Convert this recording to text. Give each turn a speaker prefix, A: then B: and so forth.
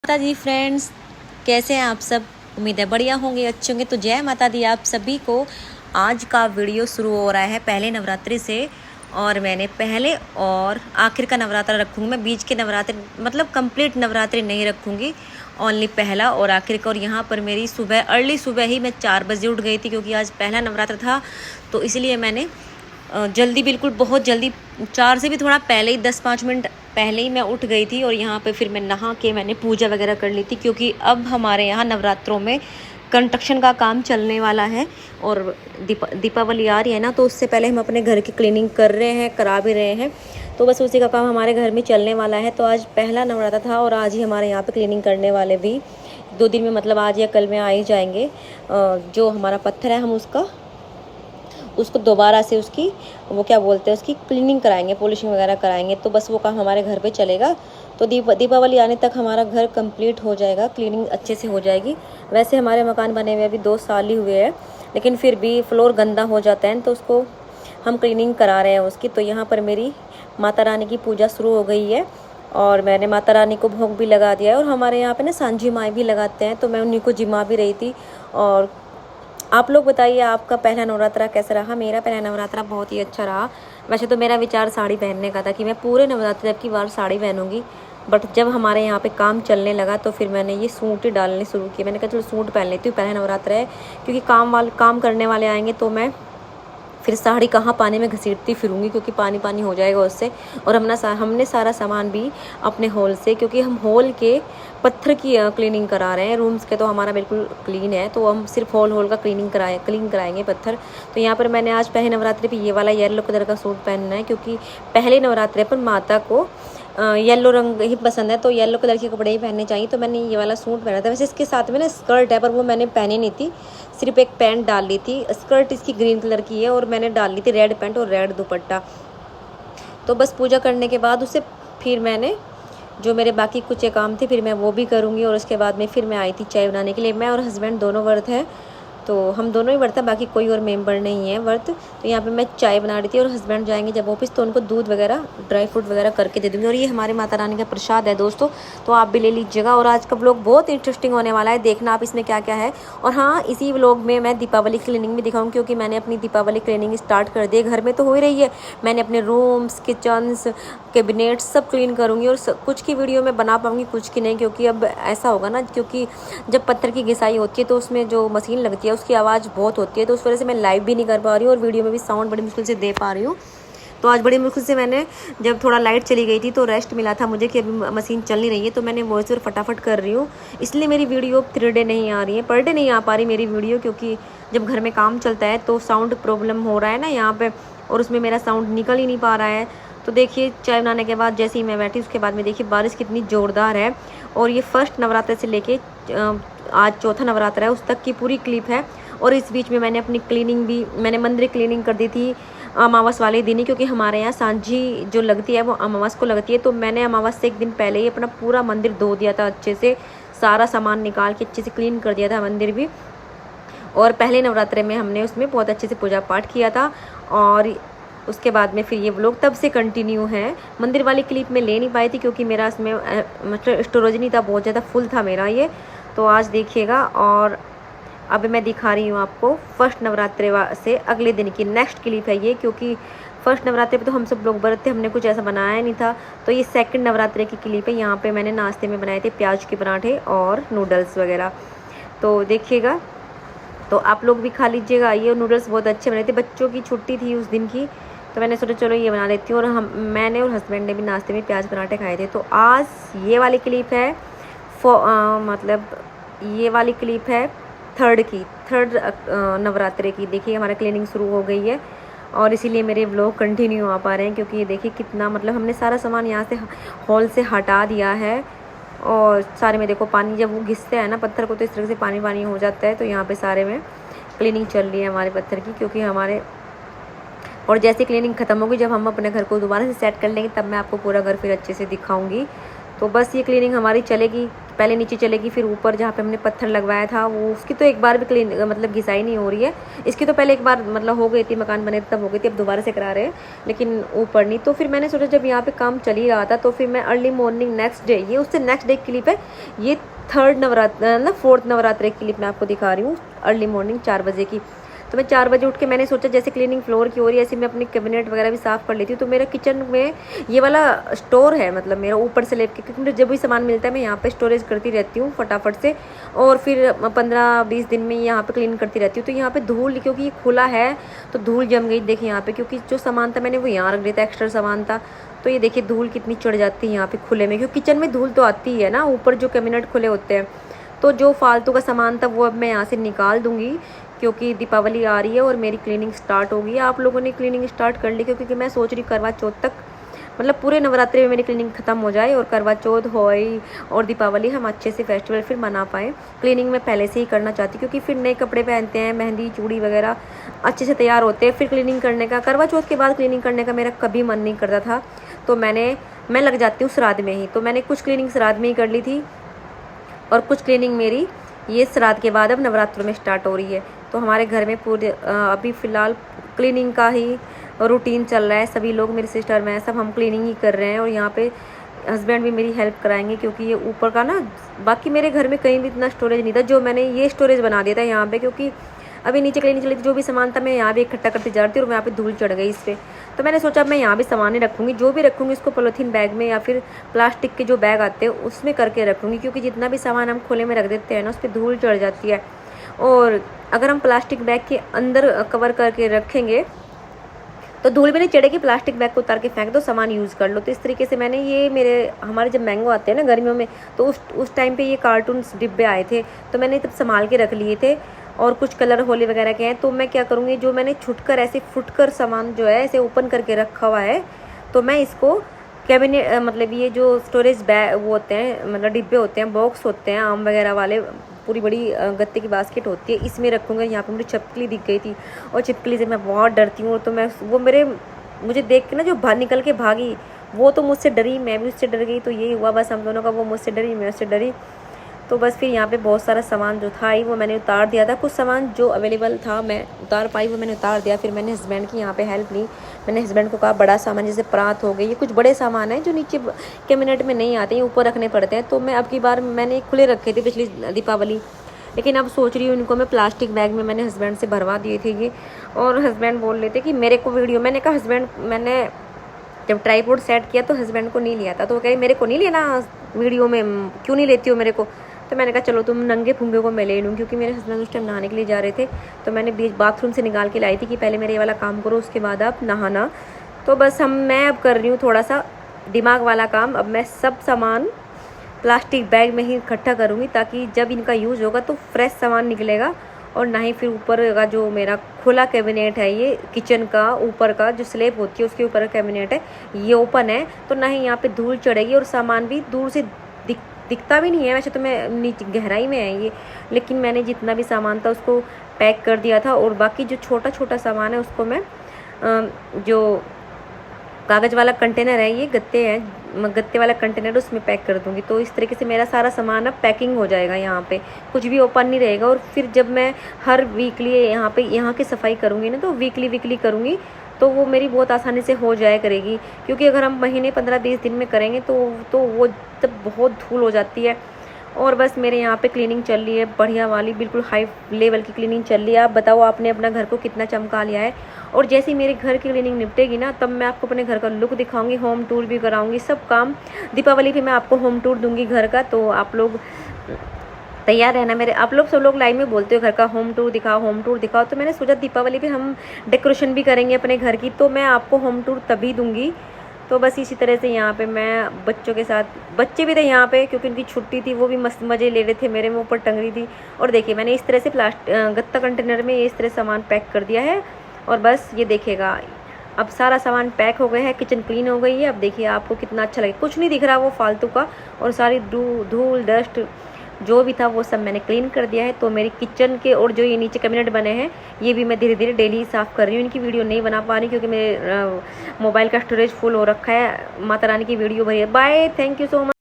A: माता दी फ्रेंड्स, कैसे हैं आप सब। उम्मीद है बढ़िया होंगे, अच्छे होंगे। तो जय माता दी आप सभी को। आज का वीडियो शुरू हो रहा है पहले नवरात्रि से, और मैंने पहले और आखिर का नवरात्रा रखूँगी। मैं बीच के नवरात्रि मतलब कंप्लीट नवरात्रि नहीं रखूँगी, ओनली पहला और आखिर का। और यहाँ पर मेरी सुबह अर्ली सुबह ही मैं 4 बजे उठ गई थी, क्योंकि आज पहला नवरात्र था। तो इसलिए मैंने जल्दी, बिल्कुल बहुत जल्दी, 4 से भी थोड़ा पहले ही 10-5 मिनट पहले ही मैं उठ गई थी। और यहाँ पे फिर मैं नहा के मैंने पूजा वगैरह कर ली थी, क्योंकि अब हमारे यहाँ नवरात्रों में कंस्ट्रक्शन का काम चलने वाला है। और दीपावली आ रही है ना, तो उससे पहले हम अपने घर की क्लीनिंग कर रहे हैं, करा भी रहे हैं। तो बस उसी का काम हमारे घर में चलने वाला है। तो आज पहला नवरात्र था और आज ही हमारे यहाँ पे क्लीनिंग करने वाले भी 2 दिन में, मतलब आज या कल में आ ही जाएंगे। जो हमारा पत्थर है, हम उसको दोबारा से उसकी वो क्या बोलते हैं, उसकी क्लीनिंग कराएंगे, पॉलिशिंग वगैरह कराएंगे। तो बस वो काम हमारे घर पे चलेगा। तो दीपावली आने तक हमारा घर कंप्लीट हो जाएगा, क्लीनिंग अच्छे से हो जाएगी। वैसे हमारे मकान बने हुए अभी 2 साल ही हुए हैं, लेकिन फिर भी फ्लोर गंदा हो जाता है, तो उसको हम क्लीनिंग करा रहे हैं उसकी। तो यहाँ पर मेरी माता रानी की पूजा शुरू हो गई है, और मैंने माता रानी को भोग भी लगा दिया है। और हमारे यहाँ पे ना सांझी माई भी लगाते हैं, तो मैं उन्हीं को जिमा भी रही थी। और आप लोग बताइए, आपका पहला नवरात्रा कैसा रहा। मेरा पहला नवरात्रा बहुत ही अच्छा रहा। वैसे तो मेरा विचार साड़ी पहनने का था, कि मैं पूरे नवरात्रि अब की बार साड़ी पहनूंगी, बट जब हमारे यहाँ पे काम चलने लगा तो फिर मैंने ये सूट ही डालने शुरू किए। मैंने कहा चलो सूट पहन लेती हूँ, पहला नवरात्रा है, क्योंकि काम करने वाले आएंगे तो मैं फिर साड़ी कहाँ पानी में घसीटती फिरूंगी, क्योंकि पानी पानी हो जाएगा उससे। और हमने सारा सामान भी अपने हॉल से, क्योंकि हम हॉल के पत्थर की क्लीनिंग करा रहे हैं। रूम्स के तो हमारा बिल्कुल क्लीन है, तो हम सिर्फ हॉल का क्लीन कराएंगे पत्थर। तो यहाँ पर मैंने आज पहले नवरात्रि पे ये वाला येलो कलर का सूट पहनना है, क्योंकि पहले नवरात्रि पर माता को येलो रंग ही पसंद है, तो येलो कलर के कपड़े ही पहनने चाहिए। तो मैंने ये वाला सूट पहना था। वैसे इसके साथ में ना स्कर्ट है, पर वो मैंने पहनी नहीं थी, सिर्फ एक पैंट डाल ली थी। स्कर्ट इसकी ग्रीन कलर की है, और मैंने डाल ली थी रेड पैंट और रेड दुपट्टा। तो बस पूजा करने के बाद उससे फिर मैंने जो मेरे बाकी कुछ काम थे, फिर मैं वो भी करूँगी। और उसके बाद में फिर मैं आई थी चाय बनाने के लिए। मैं और हस्बैंड दोनों व्रत हैं, तो हम दोनों ही व्रत हैं, बाकी कोई और मेंबर नहीं है व्रत। तो यहाँ पे मैं चाय बना रही थी, और हस्बैंड जाएंगे जब ऑफिस, तो उनको दूध वगैरह ड्राई फ्रूट वगैरह करके दे दूँगी। और ये हमारे माता रानी का प्रसाद है दोस्तों, तो आप भी ले लीजिएगा। और आज का व्लॉग बहुत इंटरेस्टिंग होने वाला है, देखना आप इसमें क्या क्या है। और हाँ, इसी व्लॉग में मैं दीपावली क्लीनिंग भी दिखाऊँगी, क्योंकि मैंने अपनी दीपावली क्लीनिंग स्टार्ट कर दी है। घर में तो हो ही रही है, मैंने अपने rooms, kitchens, cabinet sub clean करूँगी। और कुछ की वीडियो में बना पाऊँगी, कुछ की नहीं, क्योंकि अब ऐसा होगा ना, क्योंकि जब पत्थर की घिसाई होती है तो उसमें जो मशीन लगती है उसकी आवाज़ बहुत होती है, तो उस वजह से मैं लाइव भी नहीं कर पा रही हूँ, और वीडियो में भी साउंड बड़ी मुश्किल से दे पा रही हूँ। तो आज बड़ी मुश्किल से मैंने, जब थोड़ा लाइट चली गई थी तो रेस्ट मिला था मुझे कि अभी मशीन चल नहीं रही है, तो मैंने वॉइस ओवर फटाफट कर रही हूँ। इसलिए मेरी वीडियो 3 डे नहीं आ रही है, पर डे नहीं आ पा रही मेरी वीडियो, क्योंकि जब घर में काम चलता है तो साउंड प्रॉब्लम हो रहा है ना यहाँ पे, और उसमें मेरा साउंड निकल ही नहीं पा रहा है। तो देखिए, चाय बनाने के बाद जैसे ही मैं बैठी, उसके बाद में देखिए बारिश कितनी ज़ोरदार है। और ये फर्स्ट नवरात्र से लेके आज चौथा नवरात्र है, उस तक की पूरी क्लिप है। और इस बीच में मैंने अपनी क्लीनिंग भी, मैंने मंदिर क्लीनिंग कर दी थी अमावस वाले दिन ही, क्योंकि हमारे यहाँ सांझी जो लगती है वो अमावस को लगती है। तो मैंने अमावस से एक दिन पहले ही अपना पूरा मंदिर धो दिया था, अच्छे से सारा सामान निकाल के अच्छे से क्लीन कर दिया था मंदिर भी। और पहले नवरात्रे में हमने उसमें बहुत अच्छे से पूजा पाठ किया था। और उसके बाद में फिर ये व्लॉग तब से कंटिन्यू है। मंदिर वाली क्लिप में ले नहीं पाई थी, क्योंकि मेरा इसमें मतलब स्टोरेज नहीं था, बहुत ज़्यादा फुल था मेरा ये। तो आज देखिएगा। और अब मैं दिखा रही हूँ आपको फर्स्ट नवरात्रि से अगले दिन की नेक्स्ट क्लिप है ये, क्योंकि फर्स्ट नवरात्रि पे तो हम सब लोग व्रत थे, हमने कुछ ऐसा बनाया नहीं था। तो ये सेकंड नवरात्रि की क्लिप है। यहाँ पे मैंने नाश्ते में बनाए थे प्याज के पराठे और नूडल्स वगैरह, तो देखिएगा। तो आप लोग भी खा लीजिएगा। ये नूडल्स बहुत अच्छे बने थे, बच्चों की छुट्टी थी उस दिन की, तो मैंने सोचा चलो ये बना लेती हूँ। और मैंने और हस्बैंड ने भी नाश्ते में प्याज पराठे खाए थे। तो आज ये वाली क्लिप है मतलब ये वाली क्लिप है थर्ड नवरात्रि की। देखिए हमारा क्लीनिंग शुरू हो गई है, और इसीलिए मेरे व्लॉग कंटिन्यू आ पा रहे हैं, क्योंकि ये देखिए कितना, मतलब हमने सारा सामान यहाँ से हॉल से हटा दिया है। और सारे में देखो पानी, जब वो घिसते हैं ना पत्थर को, तो इस तरह से पानी पानी हो जाता है। तो यहाँ पे सारे में क्लीनिंग चल रही है हमारे पत्थर की, क्योंकि हमारे, और जैसे क्लीनिंग ख़त्म होगी, जब हम अपने घर को दोबारा से सेट कर लेंगे, तब मैं आपको पूरा घर फिर अच्छे से दिखाऊंगी। तो बस ये क्लीनिंग हमारी चलेगी, पहले नीचे चलेगी, फिर ऊपर जहाँ पे हमने पत्थर लगवाया था वो उसकी तो एक बार भी क्लीन मतलब घिसाई नहीं हो रही है। इसकी तो पहले एक बार मतलब हो गई थी, मकान बने तब हो गई थी, अब दोबारा से करा रहे हैं, लेकिन ऊपर नहीं। तो फिर मैंने सोचा जब यहाँ पे काम चल ही रहा था तो फिर मैं अर्ली मॉर्निंग नेक्स्ट डे, ये उससे नेक्स्ट डे की क्लिप है, ये 3rd नवरात्र ना 4th नवरात्रि की क्लिप मैं आपको दिखा रही हूँ, अर्ली मॉर्निंग 4 बजे की। तो मैं 4 बजे उठ के मैंने सोचा जैसे क्लीनिंग फ्लोर की हो रही है ऐसे मैं अपनी कैबिनेट वगैरह भी साफ़ कर लेती हूँ। तो मेरा किचन में ये वाला स्टोर है, मतलब मेरा ऊपर से लेके, क्योंकि मुझे जब भी सामान मिलता है मैं यहाँ पे स्टोरेज करती रहती हूँ फटाफट से, और फिर 15-20 दिन में यहाँ पे क्लीन करती रहती हूँ। तो यहाँ पे धूल, क्योंकि ये खुला है तो धूल जम गई देखिए यहाँ पे, क्योंकि जो सामान था मैंने वो यहाँ रख दिया था, एक्स्ट्रा सामान था। तो ये देखिए धूल कितनी चढ़ जाती है यहाँ पे खुले में, क्योंकि किचन में धूल तो आती ही है ना, ऊपर जो कैबिनेट खुले होते हैं। तो जो फालतू का सामान था वो अब मैं यहाँ से निकाल दूँगी, क्योंकि दीपावली आ रही है और मेरी क्लीनिंग स्टार्ट होगी। आप लोगों ने क्लीनिंग स्टार्ट कर ली, क्योंकि मैं सोच रही करवा चौथ तक, मतलब पूरे नवरात्रि में मेरी क्लीनिंग ख़त्म हो जाए और करवा चौथ होई और दीपावली हम अच्छे से फेस्टिवल फिर मना पाएँ। क्लीनिंग मैं पहले से ही करना चाहती, क्योंकि फिर नए कपड़े पहनते हैं, मेहंदी चूड़ी वगैरह अच्छे से तैयार होते हैं, फिर क्लीनिंग करने का, करवा चौथ के बाद क्लीनिंग करने का मेरा कभी मन नहीं करता था। तो मैं लग जाती हूँ श्राद्ध में ही। तो मैंने कुछ क्लीनिंग श्राद्ध में ही कर ली थी और कुछ क्लीनिंग मेरी ये श्राद्ध के बाद अब नवरात्रों में स्टार्ट हो रही है। तो हमारे घर में पूरे अभी फ़िलहाल क्लीनिंग का ही रूटीन चल रहा है। सभी लोग, मेरी सिस्टर मैं सब हम क्लीनिंग ही कर रहे हैं, और यहाँ पे हस्बैंड भी मेरी हेल्प कराएंगे, क्योंकि ये ऊपर का ना, बाकी मेरे घर में कहीं भी इतना स्टोरेज नहीं था, जो मैंने ये स्टोरेज बना दिया था यहाँ पे, क्योंकि अभी नीचे क्लीनिंग चली थी, जो भी सामान था मैं यहाँ भी इकट्ठा करती जा रही थी और यहाँ पे धूल चढ़ गई इस पर। तो मैंने सोचा मैं यहाँ भी सामान नहीं रखूँगी, जो भी रखूँगी उसको पॉलीथीन बैग में या फिर प्लास्टिक के जो बैग आते हैं उसमें करके रखूँगी, क्योंकि जितना भी सामान हम खुले में रख देते हैं ना उस पर धूल चढ़ जाती है। और अगर हम प्लास्टिक बैग के अंदर कवर करके रखेंगे तो धूल भी नहीं चढ़ेगी, प्लास्टिक बैग को उतार के फेंक दो, सामान यूज़ कर लो। तो इस तरीके से मैंने ये हमारे जब मैंगो आते हैं ना गर्मियों में, तो उस टाइम पे ये कार्टून्स डिब्बे आए थे, तो मैंने तब संभाल के रख लिए थे। और कुछ कलर होली वगैरह के हैं, तो मैं क्या करूँगी, जो मैंने छुटकर ऐसे फुटकर सामान जो है ऐसे ओपन करके रखा हुआ है, तो मैं इसको कैबिनेट मतलब ये जो स्टोरेज बैग वो होते हैं, मतलब डिब्बे होते हैं, बॉक्स होते हैं आम वगैरह वाले, पूरी बड़ी गत्ते की बास्केट होती है, इसमें रखूँगा। यहाँ पे मुझे छिपकली दिख गई थी और छिपकली से मैं बहुत डरती हूँ। तो मैं वो मुझे देख के ना जो बाहर निकल के भागी, वो तो मुझसे डरी, मैं भी उससे डर गई। तो यही हुआ बस हम दोनों का, वो मुझसे डरी, मैं उससे डरी। तो बस फिर यहाँ पे बहुत सारा सामान जो था ही वो मैंने उतार दिया था। कुछ सामान जो अवेलेबल था मैं उतार पाई वो मैंने उतार दिया। फिर मैंने हस्बैंड की यहाँ पे हेल्प ली। मैंने हस्बैंड को कहा बड़ा सामान जैसे परात हो गई, ये कुछ बड़े सामान है जो नीचे कैबिनेट में नहीं आते, ऊपर रखने पड़ते हैं। तो मैं अब की बार मैंने खुले रखे थे पिछली दीपावली, लेकिन अब सोच रही हूँ इनको मैं प्लास्टिक बैग में मैंने हस्बैंड से भरवा दिए थे ये। और हस्बैंड बोल रहे थे कि मेरे को वीडियो, मैंने कहा हस्बैंड, मैंने जब ट्राईपोड सेट किया तो हस्बैंड को नहीं लिया था, तो वो कह रहे मेरे को नहीं लेना वीडियो में, क्यों नहीं लेती हो मेरे को। तो मैंने कहा चलो तुम नंगे फूंगे को मैं ले लूँ, क्योंकि मेरे हस्बैंड उस टाइम नहाने के लिए जा रहे थे। तो मैंने बीच बाथरूम से निकाल के लाई थी कि पहले मेरे ये वाला काम करो उसके बाद आप नहाना। तो बस मैं अब कर रही हूँ थोड़ा सा दिमाग वाला काम। अब मैं सब सामान प्लास्टिक बैग में ही इकट्ठा करूँगी, ताकि जब इनका यूज़ होगा तो फ्रेश सामान निकलेगा, और ना ही फिर ऊपर का जो मेरा खुला कैबिनेट है, ये किचन का ऊपर का जो स्लैब होती है उसके ऊपर का कैबिनेट है, ये ओपन है, तो ना ही यहाँ पे धूल चढ़ेगी और सामान भी दूर से दिखता भी नहीं है। वैसे तो मैं नीचे गहराई में है ये, लेकिन मैंने जितना भी सामान था उसको पैक कर दिया था, और बाकी जो छोटा छोटा सामान है उसको मैं जो कागज़ वाला कंटेनर है, ये गत्ते वाला कंटेनर, उसमें पैक कर दूँगी। तो इस तरीके से मेरा सारा सामान अब पैकिंग हो जाएगा, यहाँ पे कुछ भी ओपन नहीं रहेगा। और फिर जब मैं हर वीकली यहाँ की सफाई करूँगी ना, तो वीकली करूँगी, तो वो मेरी बहुत आसानी से हो जाया करेगी। क्योंकि अगर हम महीने 15-20 दिन में करेंगे तो वो तब बहुत धूल हो जाती है। और बस मेरे यहाँ पे क्लीनिंग चल रही है बढ़िया वाली, बिल्कुल हाई लेवल की क्लीनिंग चल रही है। आप बताओ आपने अपना घर को कितना चमका लिया है। और जैसे ही मेरे घर की क्लीनिंग निपटेगी ना, तब मैं आपको अपने घर का लुक दिखाऊंगी, होम टूर भी कराऊंगी, सब काम। दीपावली पे मैं आपको होम टूर दूंगी घर का, तो आप लोग तैयार रहना मेरे। आप लोग सब लोग लाइव में बोलते हो घर का होम टूर दिखाओ, तो मैंने सोचा दीपावली पे हम डेकोरेशन भी करेंगे अपने घर की, तो मैं आपको होम टूर तभी दूंगी। तो बस इसी तरह से यहाँ पे मैं बच्चों के साथ, बच्चे भी थे यहाँ पे क्योंकि उनकी छुट्टी थी, वो भी मस्त मज़े ले रहे थे, मेरे मुँह पर टंग रही थी। और देखिए मैंने इस तरह से गत्ता कंटेनर में इस तरह सामान पैक कर दिया है। और बस ये देखिएगा अब सारा सामान पैक हो गया है, किचन क्लीन हो गई है। अब देखिए आपको कितना अच्छा लगे, कुछ नहीं दिख रहा वो फालतू का, और सारी धूल डस्ट जो भी था वो सब मैंने क्लीन कर दिया है। तो मेरी किचन के और जो ये नीचे कैबिनेट बने हैं, ये भी मैं धीरे धीरे डेली साफ़ कर रही हूँ। इनकी वीडियो नहीं बना पा रही क्योंकि मेरे मोबाइल का स्टोरेज फुल हो रखा है। माता रानी की वीडियो भरी है। Bye, thank you so much.